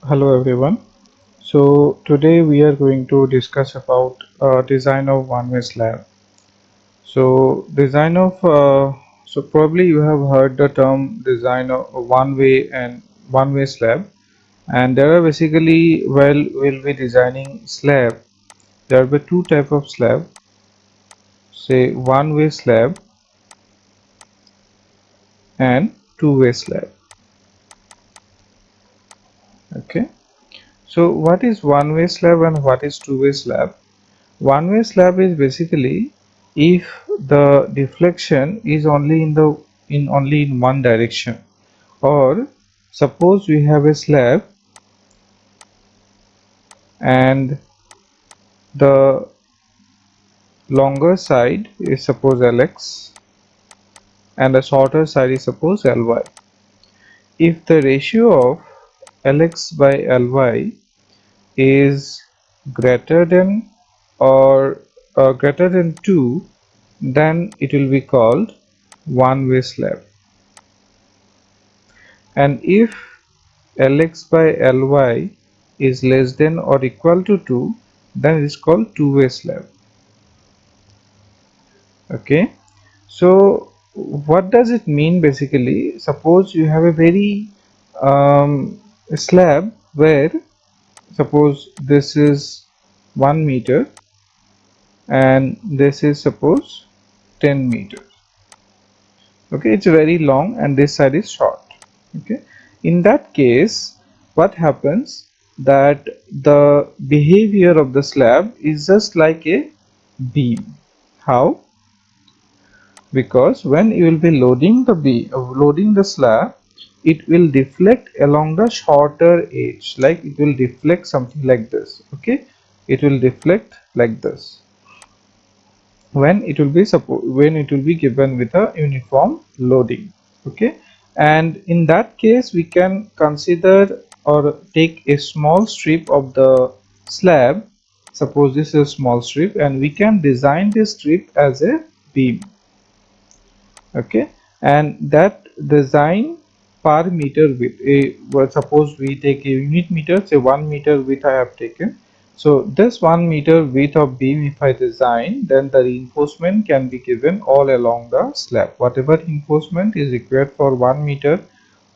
Hello everyone. So today we are going to discuss about design of one-way slab. So design of so probably you have heard the term design of one-way and one-way slab, and there are basically we'll be designing slab. There will be two type of slab, say one-way slab and two-way slab. Okay. So what is one-way slab and what is two-way slab? One-way slab is basically if the deflection is only in one direction, or suppose we have a slab and the longer side is suppose Lx and the shorter side is suppose Ly. If the ratio of Lx by Ly is greater than or greater than 2, then it will be called one-way slab. And if Lx by Ly is less than or equal to 2, then it is called two-way slab. Okay, so what does it mean basically? Suppose you have a very slab where suppose this is 1 meter and this is suppose 10 meters. Okay, it's very long and this side is short. Okay, in that case what happens, that the behavior of the slab is just like a beam. How? Because when you will be loading the slab, it will deflect along the shorter edge, like it will deflect something like this. Okay, it will deflect like this when it will be given with a uniform loading. Okay, and in that case we can consider or take a small strip of the slab. Suppose this is a small strip and we can design this strip as a beam. Okay, and that design per meter width, well, suppose we take a unit meter, say 1 meter width I have taken. So this 1 meter width of beam if I design, then the reinforcement can be given all along the slab. Whatever reinforcement is required for 1 meter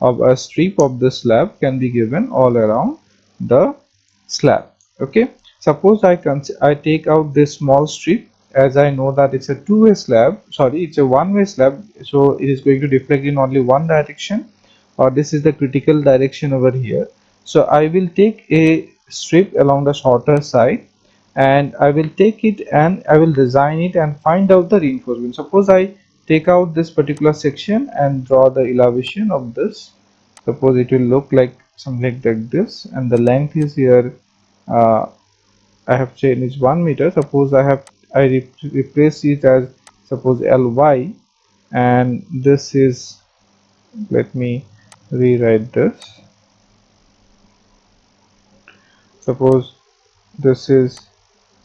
of a strip of the slab can be given all around the slab. Okay, suppose I take out this small strip, as I know that it's a two-way slab, sorry, it's a one-way slab, so it is going to deflect in only one direction, or this is the critical direction over here. So I will take a strip along the shorter side and I will take it and I will design it and find out the reinforcement. Suppose I take out this particular section and draw the elevation of this. Suppose it will look like something like this, and the length is here, uh, I have changed 1 meter. Suppose I replace it as suppose Ly, and this is, let me rewrite this. Suppose this is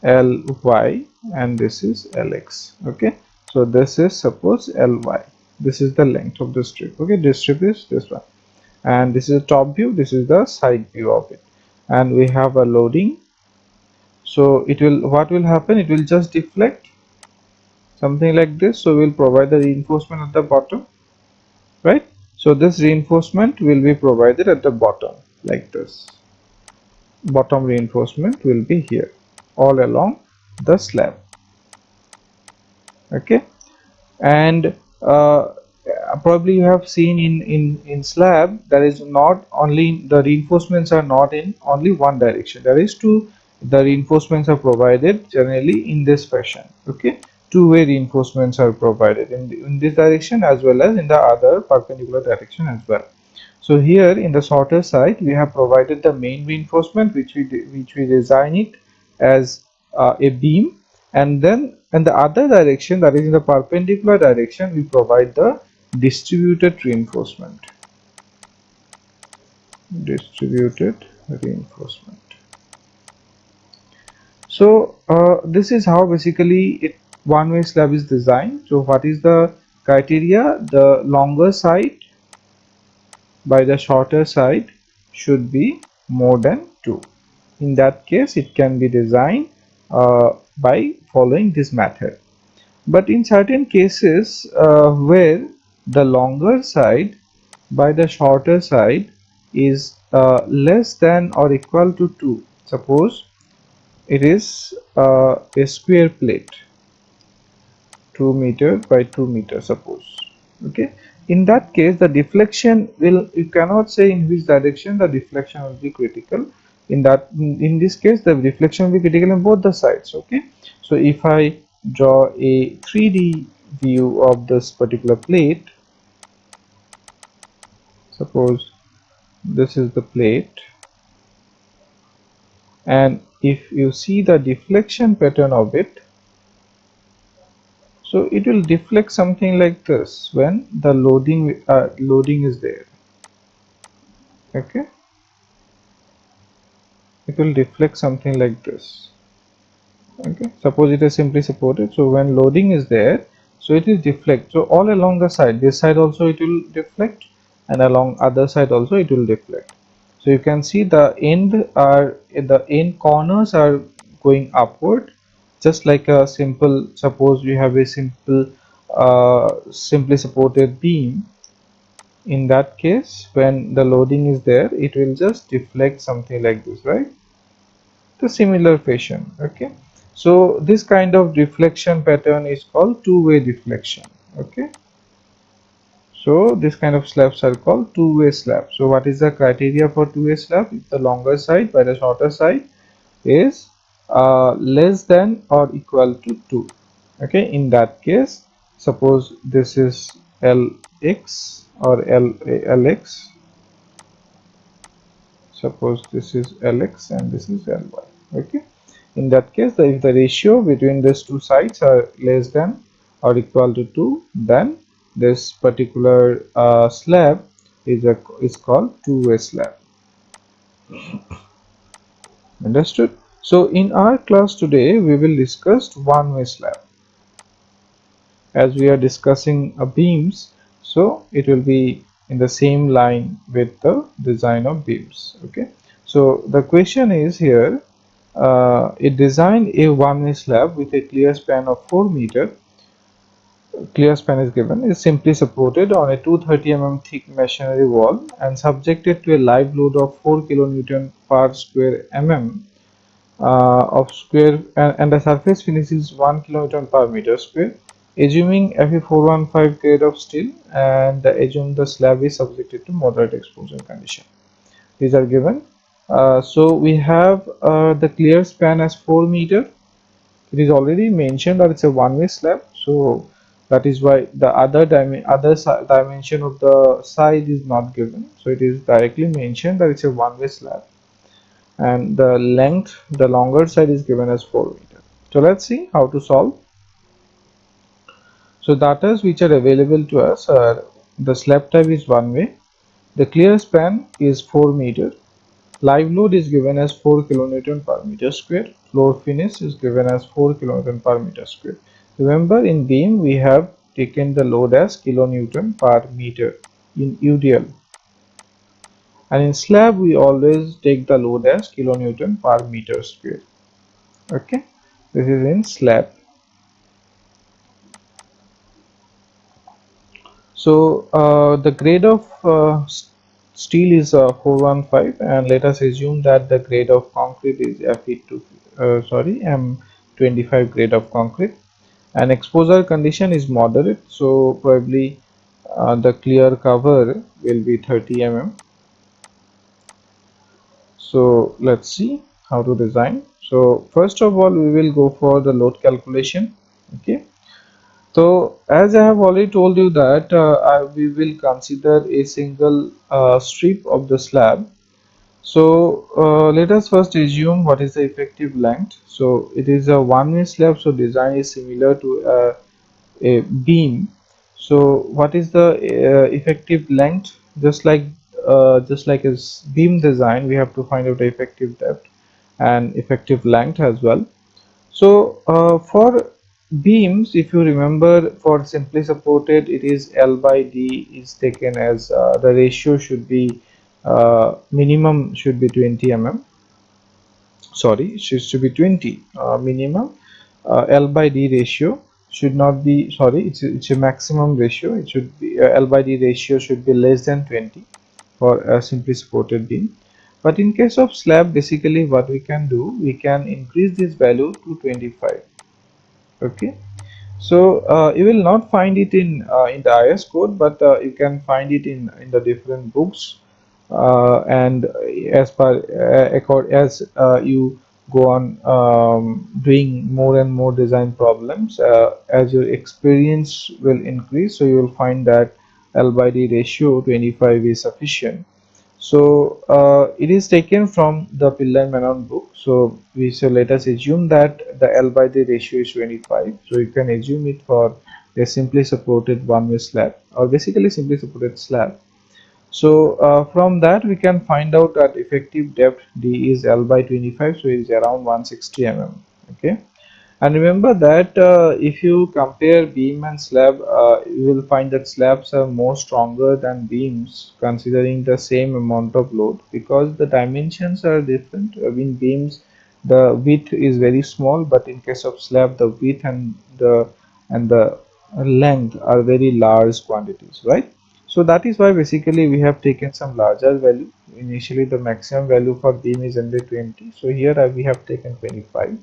Ly and this is Lx. Okay, so this is suppose Ly. This is the length of the strip. Okay, this strip is this one, and this is the top view. This is the side view of it, and we have a loading. So it will, what will happen, it will just deflect something like this. So we'll provide the reinforcement at the bottom, right? So this reinforcement will be provided at the bottom like this. Bottom reinforcement will be here all along the slab. Okay, and probably you have seen in slab there is not only the reinforcements are not in only one direction, there is two. The reinforcements are provided generally in this fashion. Okay, two-way reinforcements are provided in this direction as well as in the other perpendicular direction as well. So here in the shorter side we have provided the main reinforcement, which we design it as a beam, and then in the other direction, that is in the perpendicular direction, we provide the distributed reinforcement. Distributed reinforcement. So this is how basically one-way slab is designed. So what is the criteria? The longer side by the shorter side should be more than 2. In that case, it can be designed by following this method. But in certain cases where the longer side by the shorter side is less than or equal to 2, suppose it is a square plate 2 meter by 2 meter, suppose. Okay, in that case the deflection will, you cannot say in which direction the deflection will be critical. In this case the deflection will be critical in both the sides. Okay, so if I draw a 3D view of this particular plate, suppose this is the plate, and if you see the deflection pattern of it, so it will deflect something like this when the loading is there. Okay, it will deflect something like this. Okay, suppose it is simply supported, so when loading is there, so it is deflect. So all along the side, this side also it will deflect, and along other side also it will deflect. So you can see the end corners are going upward, just like a simple, suppose we have a simple simply supported beam. In that case, when the loading is there, it will just deflect something like this, right? The similar fashion. Okay, so this kind of deflection pattern is called two-way deflection. Okay, so this kind of slabs are called two-way slab. So what is the criteria for two-way slab? If the longer side by the shorter side is less than or equal to 2. Okay, in that case, suppose this is lx or lx, suppose this is lx and this is ly. Okay, in that case, if the ratio between these two sides are less than or equal to 2, then this particular slab is called two-way slab. Understood? So in our class today we will discuss one-way slab. As we are discussing beams, so it will be in the same line with the design of beams. Okay, so the question is here, it designed a one-way slab with a clear span of 4 meter. Clear span is given, is simply supported on a 230 mm thick masonry wall and subjected to a live load of 4 kilonewton per square mm of square, and the surface finish is 1 kilonewton per meter square. Assuming Fe415 grade of steel, and assume the slab is subjected to moderate exposure condition. These are given. So we have the clear span as 4 meter. It is already mentioned that it's a one-way slab, so that is why the dimension of the side is not given. So it is directly mentioned that it's a one-way slab, and the length, the longer side is given as 4 meter. So let's see how to solve. So data which are available to us are, the slab type is one way, the clear span is 4 meter, live load is given as 4 kilonewton per meter square, floor finish is given as 4 kilonewton per meter square. Remember, in beam we have taken the load as kilonewton per meter in UDL, and in slab we always take the load as kilonewton per meter square. Okay, this is in slab. So the grade of steel is 415, and let us assume that the grade of concrete is Fe2, M25 grade of concrete, and exposure condition is moderate, so probably the clear cover will be 30 mm. So let's see how to design. So first of all we will go for the load calculation. Okay, so as I have already told you that we will consider a single strip of the slab. So let us first assume what is the effective length. So it is a one-way slab, so design is similar to a beam. So what is the effective length? Just like a beam design, we have to find out the effective depth and effective length as well. So for beams, if you remember, for simply supported, it is L by D is taken as the ratio should be minimum should be 20 mm. Sorry, it should be 20 minimum. L by D ratio should not be, sorry, it's a maximum ratio. It should be L by D ratio should be less than 20 for a simply supported beam. But in case of slab, basically what we can do, we can increase this value to 25. Okay, so you will not find it in the IS code, but you can find it in the different books. And as per as you go on doing more and more design problems, as your experience will increase, so you will find that L by D ratio 25 is sufficient. So it is taken from the Pillai Menon book. So we so let us assume that the L by D ratio is 25. So you can assume it for a simply supported one-way slab, or basically simply supported slab. So from that we can find out that effective depth D is L by 25. So it is around 160 mm. Okay. And remember that if you compare beam and slab, you will find that slabs are more stronger than beams considering the same amount of load, because the dimensions are different. In beams, the width is very small, but in case of slab, the width and the length are very large quantities, right? So that is why basically we have taken some larger value. Initially, the maximum value for beam is only 20. So here we have taken 25.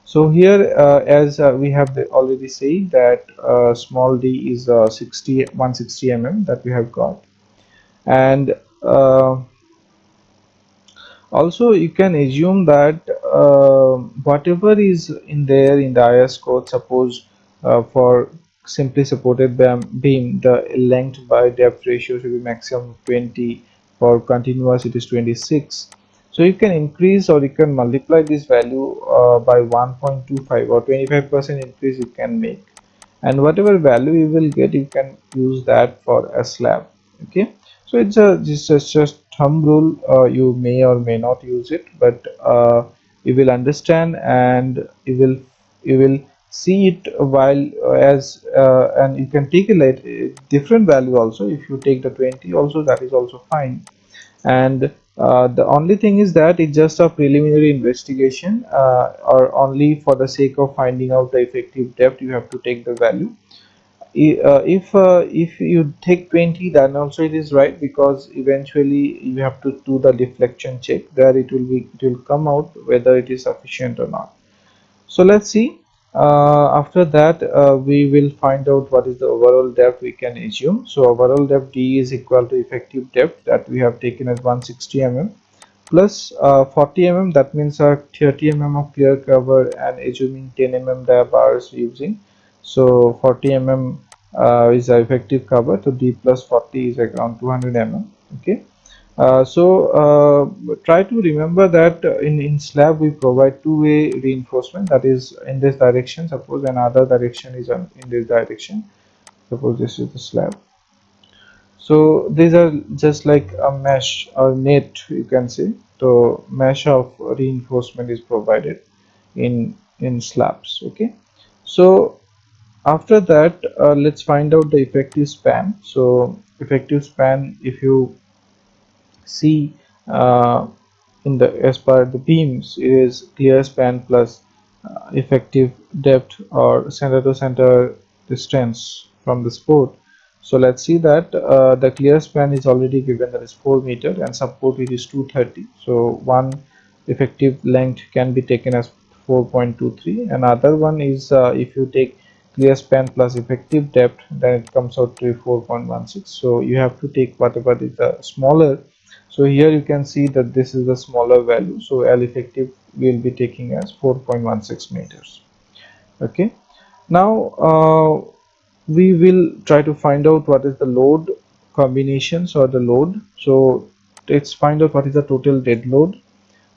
So here, as we have already said that small d is 160 mm that we have got, and also you can assume that whatever is in there in the IS code, suppose for simply supported beam, the length by depth ratio should be maximum 20. For continuous, it is 26. So you can increase or you can multiply this value by 1.25, or 25% increase you can make, and whatever value you will get, you can use that for a slab. Okay, so it's a just thumb rule. You may or may not use it, but you will understand, and you will see it while as and you can take a different value also. If you take the 20 also, that is also fine. And the only thing is that it's just a preliminary investigation, or only for the sake of finding out the effective depth you have to take the value. If you take 20, then also it is right, because eventually you have to do the deflection check. There it will come out whether it is sufficient or not. So let's see. After that, we will find out what is the overall depth we can assume. So overall depth D is equal to effective depth that we have taken as 160 mm plus 40 mm. That means 30 mm of clear cover, and assuming 10 mm dia bars using. So 40 mm is the effective cover. So D plus 40 is around 200 mm. Okay. Try to remember that in slab we provide two-way reinforcement, that is in this direction. Suppose another direction is in this direction. Suppose this is the slab. So these are just like a mesh or net, you can say. So mesh of reinforcement is provided in slabs. Okay. So after that, let's find out the effective span. So effective span, if you see uh, in the as per the beams, it is clear span plus effective depth or center to center distance from the support. So let's see that the clear span is already given, that is 4 meter, and support it is 230. So one effective length can be taken as 4.23. Another one is if you take clear span plus effective depth, then it comes out to 4.16. So you have to take whatever is the smaller. So here you can see that this is the smaller value. So L effective will be taking as 4.16 meters. Okay. Now we will try to find out what is the load combinations or the load. So let's find out what is the total dead load.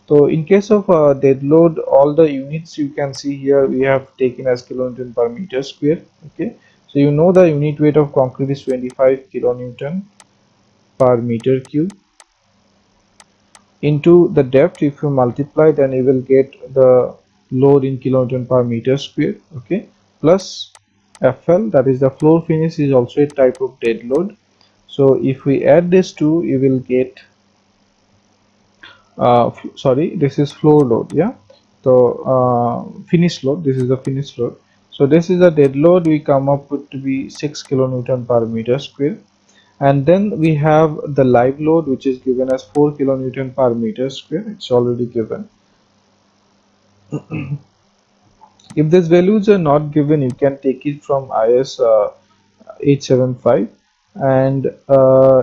So in case of dead load, all the units you can see here we have taken as kilonewton per meter square. Okay. So you know the unit weight of concrete is 25 kilonewton per meter cube into the depth. If you multiply, then you will get the load in kilonewton per meter square. Okay, plus FL, that is the floor finish, is also a type of dead load. So if we add this two, you will get sorry, this is floor load, yeah. So finished load, this is the finished load. So this is a dead load, we come up with to be 6 kilonewton per meter square. And then we have the live load, which is given as 4 kilonewton per meter square. It's already given. If these values are not given, you can take it from IS 875, and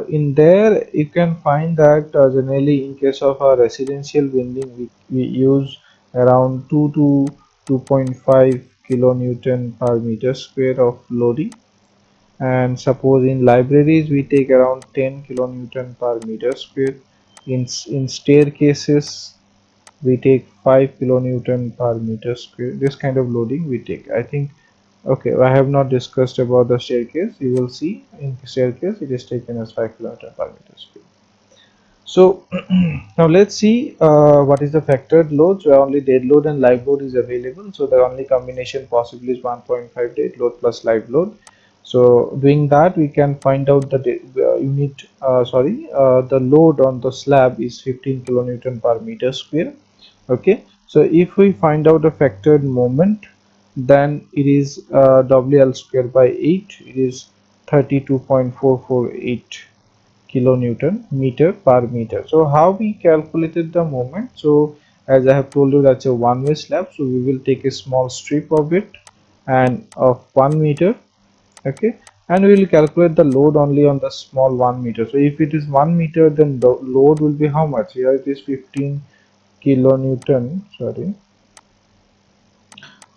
in there you can find that generally in case of a residential building, we use around 2 to 2.5 kilonewton per meter square of loading. And suppose in libraries we take around 10 kilonewton per meter square. In staircases we take 5 kilonewton per meter square. This kind of loading we take, I think. Okay, I have not discussed about the staircase. You will see in staircase it is taken as 5 kilonewton per meter square. So now let's see what is the factored load. So only dead load and live load is available. So the only combination possible is 1.5 dead load plus live load. So doing that, we can find out the the load on the slab is 15 kilonewton per meter square. Okay, so if we find out the factored moment, then it is WL square by 8. It is 32.448 kilonewton meter per meter. So how we calculated the moment? So as I have told you, that's a one-way slab, so we will take a small strip of it and of 1 meter. Okay, and we will calculate the load only on the small 1 meter. So if it is 1 meter, then the load will be how much? Here it is 15 kilonewton, sorry,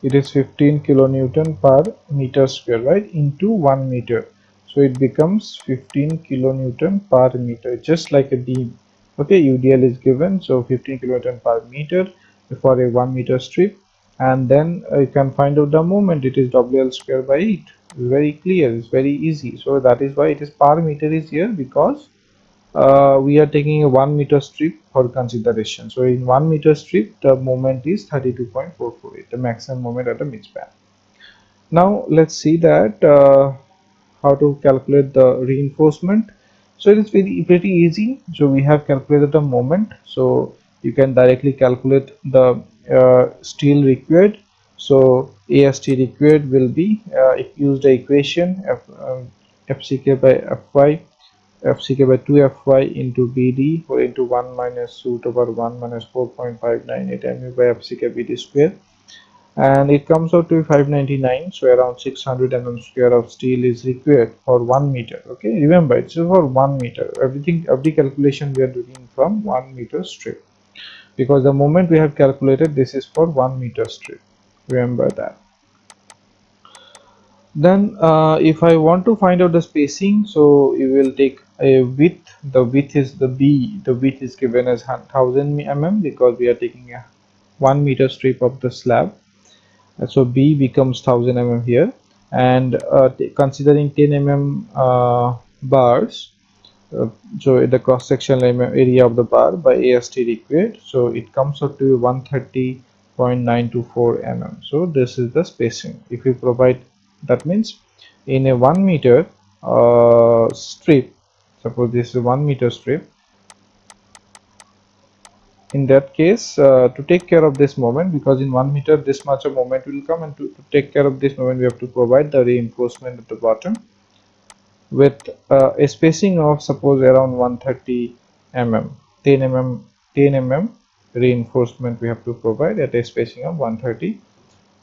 it is 15 kilonewton per meter square, right, into 1 meter. So it becomes 15 kilonewton per meter, just like a beam. Okay, UDL is given, so 15 kilonewton per meter for a 1 meter strip. And then you can find out the moment. It is WL square by 8. It's very clear, it's very easy. So that is why it is per meter is here, because we are taking a 1 meter strip for consideration. So in 1 meter strip, the moment is 32.448, the maximum moment at the midspan. Now let's see that how to calculate the reinforcement. So it is very pretty easy. So we have calculated the moment, so you can directly calculate the steel required. So AST required will be use the equation FCK by Fy, FCK by 2 Fy into BD, or into 1 minus root over 1 minus 4.598 mu by FCK BD square, and it comes out to 599. So around 600 square of steel is required for 1 meter. Okay, remember it's for 1 meter. Every calculation we are doing from 1 meter strip, because the moment we have calculated, this is for 1 meter strip. Remember that. Then if I want to find out the spacing, so you will take a width. The width is the B. The width is given as 1000 mm, because we are taking a 1 meter strip of the slab. So B becomes 1000 mm here. And considering 10 mm bars, uh, so the cross sectional area of the bar by AST required, so it comes out to 130.924 mm. So this is the spacing. If you provide, that means in a 1 meter strip, suppose this is a 1 meter strip, in that case, to take care of this moment, because in 1 meter this much of moment will come, and to take care of this moment, we have to provide the reinforcement at the bottom with a spacing of suppose around 130 mm, 10 mm, 10 mm reinforcement we have to provide at a spacing of 130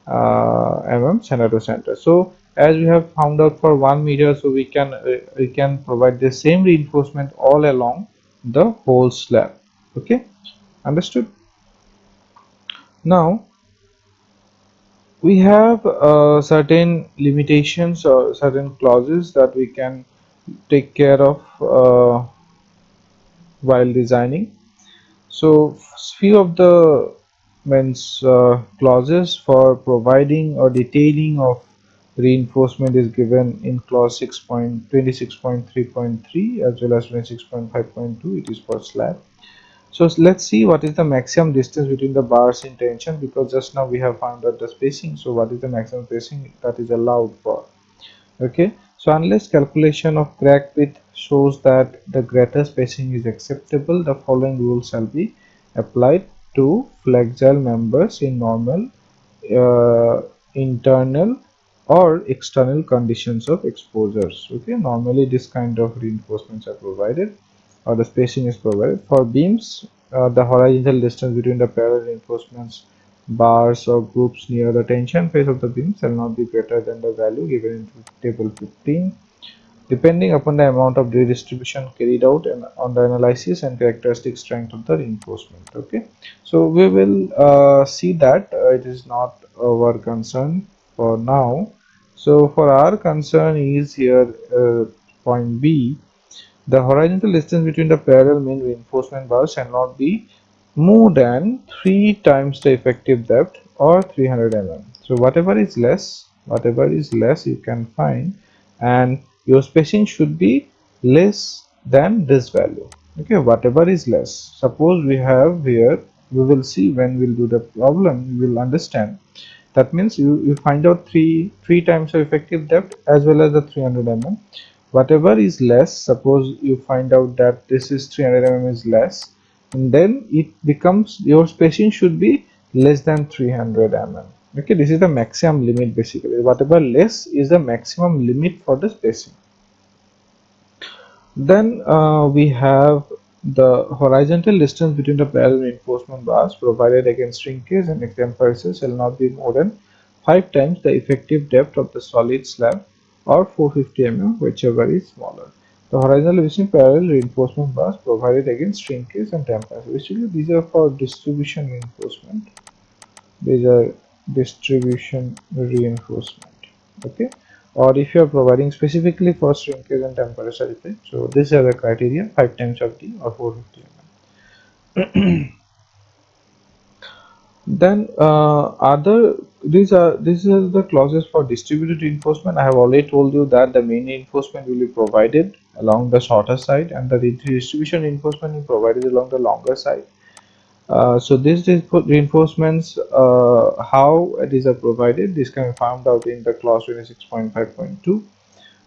mm center to center. So as we have found out for 1 meter, so we can provide the same reinforcement all along the whole slab. Okay, understood? Now we have certain limitations or certain clauses that we can take care of while designing. So few of the means clauses for providing or detailing of reinforcement is given in clause 6.26.3.3 as well as 26.5.2. It is for slab. So let's see what is the maximum distance between the bars in tension, because just now we have found out the spacing. So what is the maximum spacing that is allowed for? Okay, so unless calculation of crack width shows that the greater spacing is acceptable, the following rule shall be applied to flexile members in normal, uh, internal or external conditions of exposures. Okay, normally this kind of reinforcements are provided, or the spacing is provided. For beams, the horizontal distance between the parallel reinforcements bars or groups near the tension phase of the beam shall not be greater than the value given in table 15, depending upon the amount of redistribution carried out and on the analysis and characteristic strength of the reinforcement. Okay, so we will see that it is not our concern for now. So for our concern is here, point B, the horizontal distance between the parallel main reinforcement bars shall not be more than 3 times the effective depth or 300 mm. So whatever is less you can find, and your spacing should be less than this value. Okay, whatever is less. Suppose we have here, we will see when we'll do the problem, you will understand. That means you find out three times of effective depth as well as the 300 mm. Whatever is less, suppose you find out that this is 300 mm is less, and then it becomes your spacing should be less than 300 mm. Okay, this is the maximum limit. Basically whatever less is the maximum limit for the spacing. Then we have the horizontal distance between the parallel reinforcement bars provided against shrinkage and temperatures shall not be more than 5 times the effective depth of the solid slab or 450 mm, whichever is smaller. The horizontal between parallel reinforcement bars provided against shrinkage and temperature. Basically, these are for distribution reinforcement. These are distribution reinforcement. Okay, or if you are providing specifically for shrinkage and temperature effect, so these are the criteria: 5 times of D or 450 mm. Then other these are the clauses for distributed reinforcement. I have already told you that the main reinforcement will be provided along the shorter side and the distribution reinforcement will be provided along the longer side. So these reinforcements, how these are provided, this can be found out in the clause 26.5.2.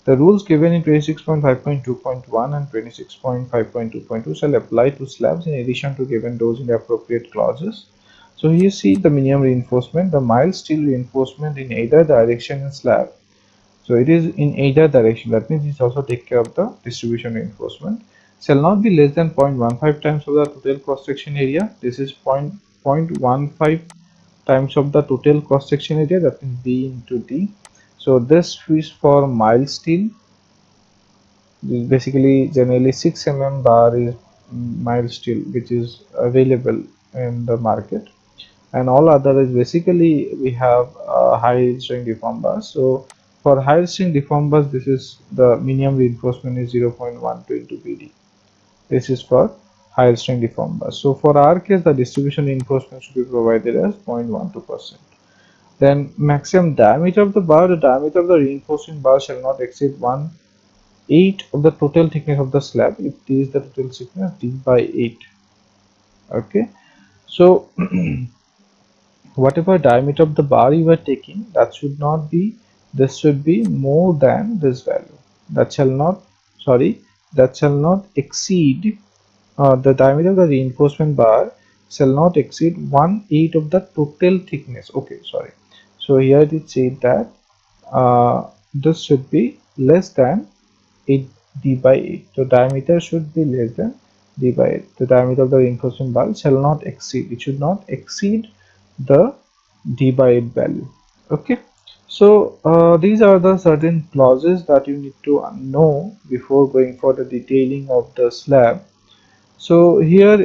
The rules given in 26.5.2.1 and 26.5.2.2 shall apply to slabs in addition to given those in the appropriate clauses. So you see the minimum reinforcement, the mild steel reinforcement in either direction in slab. So it is in either direction. That means it also take care of the distribution reinforcement. Shall not be less than 0.15 times of the total cross section area. This is 0.15 times of the total cross section area. That means B into D. So this is for mild steel. Basically, generally 6 mm bar is mild steel, which is available in the market, and all other is basically we have high strength deform bars. So for high strength deform bars, this is the minimum reinforcement is 0.12 into BD. This is for high strength deform bars. So for our case, the distribution reinforcement should be provided as 0.12%. Then maximum diameter of the bar, the diameter of the reinforcing bar shall not exceed 1/8 of the total thickness of the slab if this is the total thickness D by 8. Okay, so whatever diameter of the bar you are taking, that should not be, this should be more than this value. That shall not, sorry, that shall not exceed, the diameter of the reinforcement bar shall not exceed 1/8 of the total thickness. Okay, sorry. So here it said that this should be less than 8 d by 8. So diameter should be less than d by 8. The diameter of the reinforcement bar shall not exceed, it should not exceed the d by 8 value. Okay, so these are the certain clauses that you need to know before going for the detailing of the slab. So here,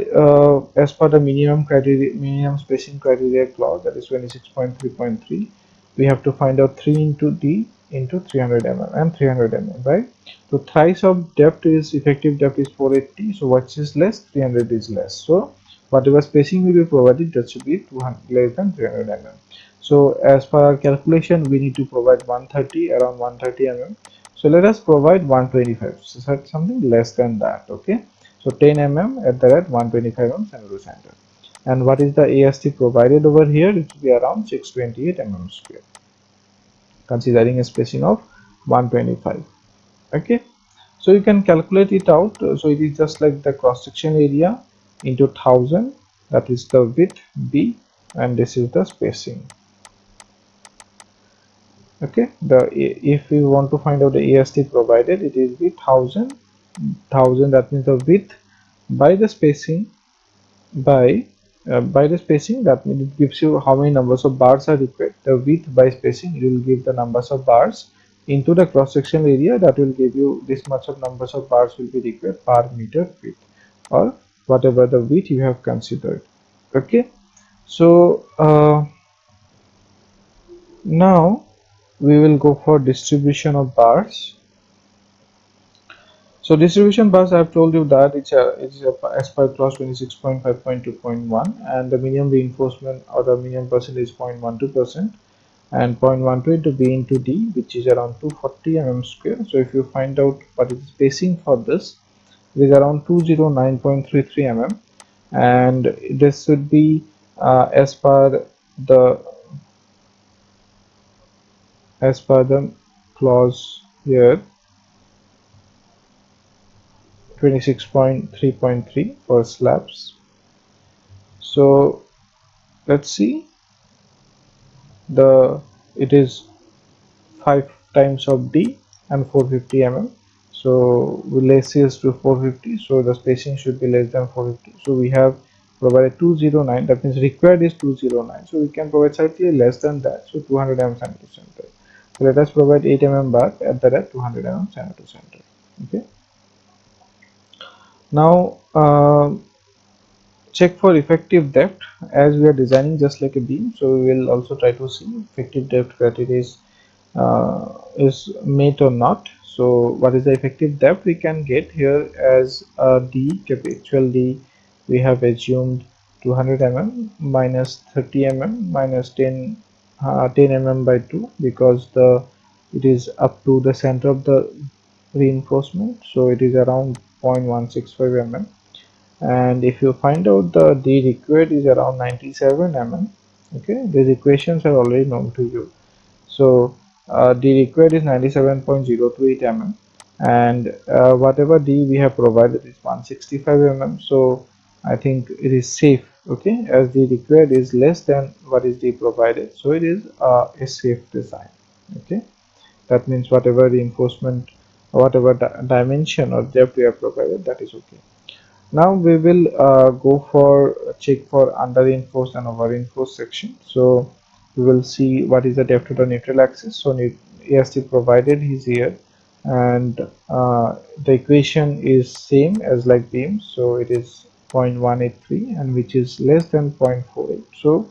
as per the minimum spacing criteria clause, that is 26.3.3, we have to find out 3 into D into 300 mm and 300 mm, right? So thrice of depth is effective depth is 480. So what is less? 300 is less. So whatever spacing will be provided, that should be 200 less than 300 mm. So as per our calculation, we need to provide 130, around 130 mm. So let us provide 125. So something less than that. Okay. So 10 mm at the rate 125 mm center center. And what is the AST provided over here? It will be around 628 mm square, considering a spacing of 125. Okay, so you can calculate it out. So it is just like the cross section area into 1000 that is the width b, and this is the spacing. Okay, if we want to find out the AST provided, it is with 1000, that means the width by the spacing, by the spacing, that means it gives you how many numbers of bars are required. The width by spacing, it will give the numbers of bars into the cross sectional area, that will give you this much of numbers of bars will be required per meter width, or whatever the width you have considered. Okay, so now we will go for distribution of bars. So distribution bars, I have told you that it's as per clause 26.5.2.1, and the minimum reinforcement or the minimum percentage is 0.12%, and 0.12 into b into d, which is around 240 mm square. So if you find out what is the spacing for this, it is around 209.33 mm, and this should be the as per the clause here 26.3.3 for slabs. So let's see, the it is 5 times of d and 450 mm. So we less is to 450, so the spacing should be less than 450. So we have provided 209, that means required is 209, so we can provide slightly less than that, so 200 mm center to center. So let us provide 8 mm bar at the rate 200 mm center to center. Okay, now check for effective depth. As we are designing just like a beam, so we will also try to see effective depth, that it is met or not. So what is the effective depth we can get here? As d, actual d, we have assumed 200 mm minus 30 mm minus 10 mm by 2, because it is up to the center of the reinforcement, so it is around 0.165 mm. And if you find out the d required is around 97 mm, okay, these equations are already known to you. So d required is 97.028 mm, and whatever d we have provided is 165 mm. So I think it is safe, okay, as d required is less than what is d provided, so it is a safe design. Okay, that means whatever reinforcement, whatever dimension or depth we have provided, that is okay. Now we will go for check for under reinforced and over reinforced section. So we will see what is the depth to the neutral axis. So AST provided is here, and the equation is same as like beam, so it is 0.183, and which is less than 0.48, so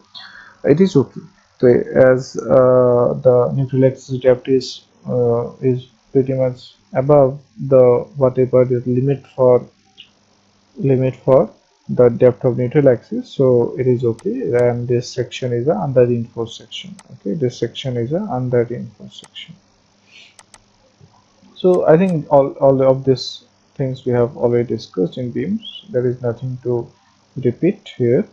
it is okay. So as the neutral axis depth is pretty much above the whatever the limit for the depth of neutral axis, so it is okay. And this section is a under reinforced section. Okay, this section is a under reinforced section. So I think all of these things we have already discussed in beams. There is nothing to repeat here.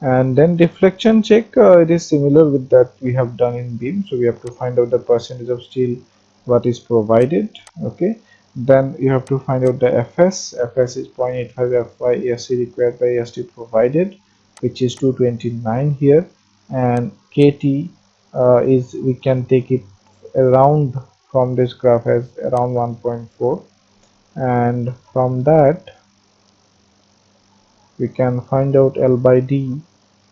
And then deflection check, it is similar with that we have done in beam. So we have to find out the percentage of steel what is provided. Okay, then you have to find out the fs is 0.85 fy esc required by st provided, which is 229 here, and kt is, we can take it around from this graph as around 1.4, and from that we can find out L by D.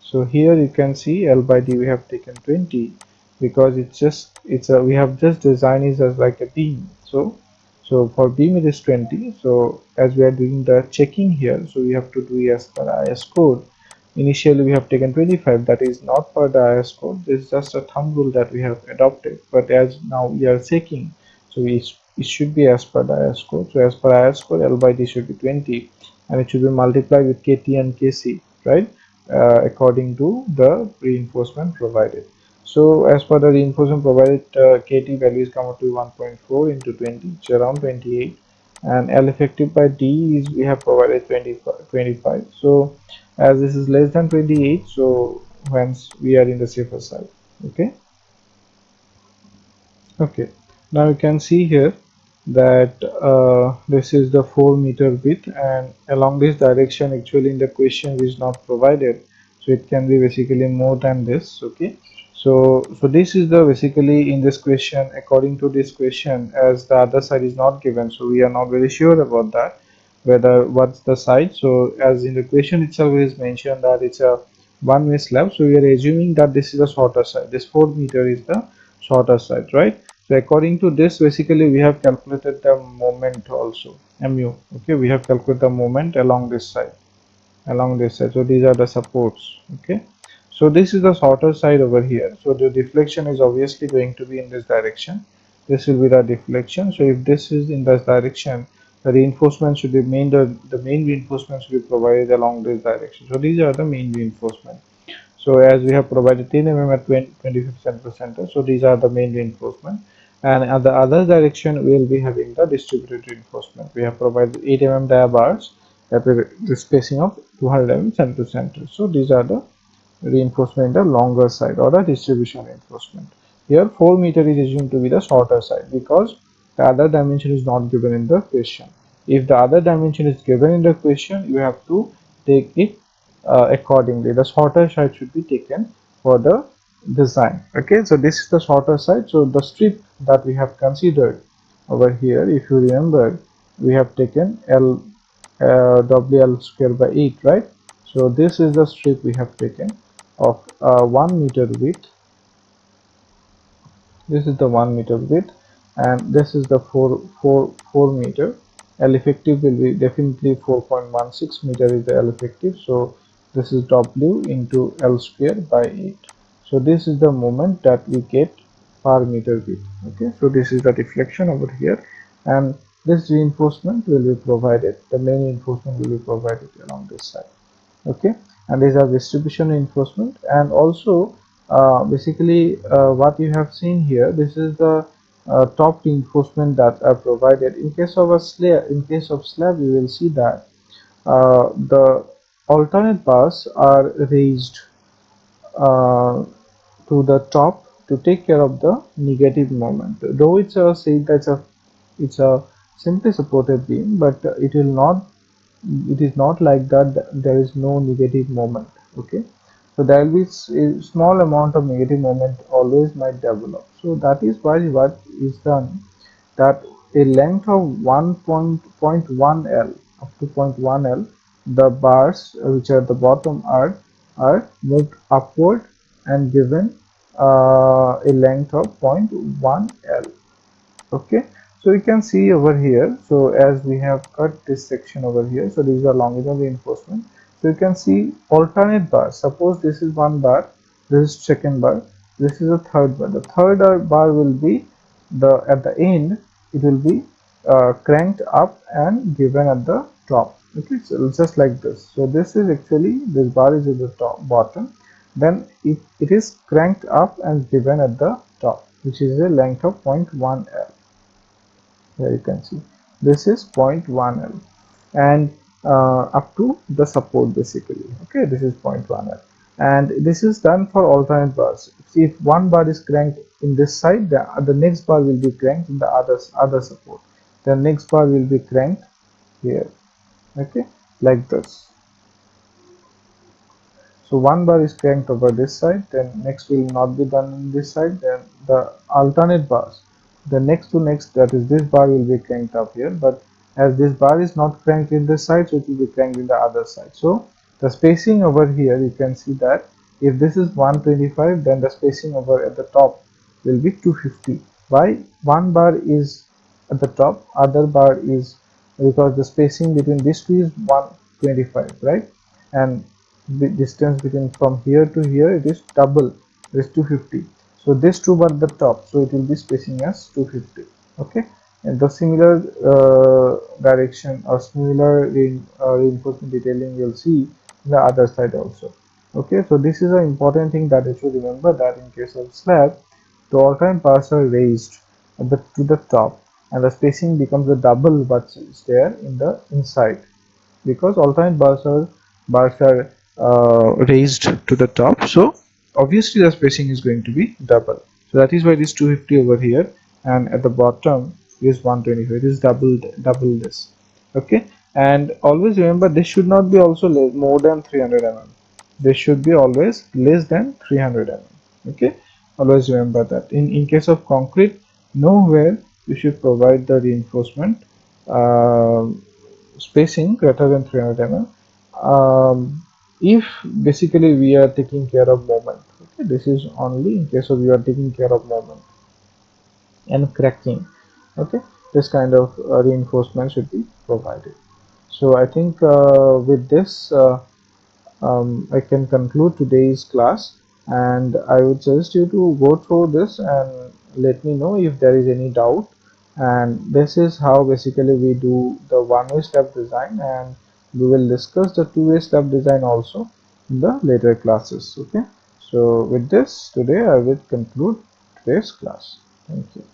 So here you can see L by D we have taken 20, because we have just designed it as like a beam. So for beam it is 20. So as we are doing the checking here, so we have to do as per IS code. Initially we have taken 25, that is not per the IS code, this is just a thumb rule that we have adopted, but as now we are checking, so it should be as per the IS code. So as per IS code, L by D should be 20, and it should be multiplied with KT and KC, right, according to the reinforcement provided. So as per the reinforcement provided, KT values come up to 1.4 into 20, which is around 28, and L effective by D is we have provided 25. So as this is less than 28, so hence we are in the safer side. Okay, okay, now you can see here that this is the 4-meter width, and along this direction actually in the question is not provided, so it can be basically more than this. Okay, so this is the basically in this question, according to this question, as the other side is not given, so we are not very sure about that whether what's the side. So as in the question itself it is mentioned that it's a one-way slab, so we are assuming that this is the shorter side, this 4-meter is the shorter side, right? So according to this, basically we have calculated the moment also, mu. Okay, we have calculated the moment along this side, so these are the supports. Okay, so this is the shorter side over here, so the deflection is obviously going to be in this direction. This will be the deflection. So if this is in this direction, the reinforcement should be the main reinforcement should be provided along this direction. So these are the main reinforcement. So as we have provided 10 mm at 25 center, so these are the main reinforcement. And at the other direction, we will be having the distributed reinforcement. We have provided 8 mm dia bars that with the spacing of 200 mm center to center. So these are the reinforcement in the longer side, or the distribution reinforcement. Here 4-meter is assumed to be the shorter side because the other dimension is not given in the question. If the other dimension is given in the question, you have to take it accordingly. The shorter side should be taken for the design. Okay, so this is the shorter side. So the strip that we have considered over here, if you remember, we have taken WL square by 8, right? So this is the strip we have taken of 1 meter width. This is the 1 meter width, and this is the 4 meter. L effective will be definitely 4.16 meter is the L effective. So this is W into L square by 8. So this is the moment that we get per meter width. Okay, so this is the deflection over here, and this reinforcement will be provided. The main reinforcement will be provided along this side. Okay, and these are distribution reinforcement. And also basically what you have seen here, this is the top reinforcement that are provided in case of a slab. In case of slab, you will see that the alternate bars are raised uh, to the top to take care of the negative moment. Though it's a say that's a it's a simply supported beam, but it is not like that there is no negative moment. Okay, so there will be a small amount of negative moment always might develop. So that is why what is done, that a length of 1.1 L up to 0.1 L, the bars which are at the bottom are moved upward and given a length of 0.1 L. Okay, so you can see over here, so as we have cut this section over here, so these are longitudinal reinforcement. So you can see alternate bars. Suppose this is one bar, this is second bar, this is a third bar. The third bar will be the at the end, it will be cranked up and given at the top. Okay, so just like this. So this is actually, this bar is at the top bottom, then it is cranked up and given at the top, which is a length of 0.1 L. Here you can see this is 0.1 L, and up to the support basically. Okay, this is 0.1 L, and this is done for alternate bars. See, if one bar is cranked in this side, the next bar will be cranked in the other support. The next bar will be cranked here. Okay, like this. So one bar is cranked over this side, then next will not be done on this side, then the alternate bars, the next to next, that is this bar will be cranked up here, but as this bar is not cranked in this side, so it will be cranked in the other side. So the spacing over here, you can see that if this is 125, then the spacing over at the top will be 250. Why one bar is at the top, other bar is, because the spacing between these two is 125, right? And the distance between from here to here, it is double, it is 250. So this two bar at the top, so it will be spacing as 250. Okay, and the similar direction or similar reinforcement detailing you'll see the other side also. Okay, so this is an important thing that you should remember, that in case of slab, the alternate bars are raised to the top, and the spacing becomes the double what is there in the inside, because alternate bars are raised to the top, so obviously the spacing is going to be double. So that is why this 250 over here, and at the bottom it is 125, it is double this. Okay, and always remember this should not be also more than 300 mm. This should be always less than 300 mm. Okay, always remember that. In case of concrete, nowhere you should provide the reinforcement spacing greater than 300 mm. If basically we are taking care of moment. Okay, this is only in case of you are taking care of moment and cracking. Okay, this kind of reinforcement should be provided. So I think with this I can conclude today's class, and I would suggest you to go through this and let me know if there is any doubt. And this is how basically we do the one-way step design, and we will discuss the two-way step design also in the later classes. Okay, so with this today I will conclude today's class. Thank you.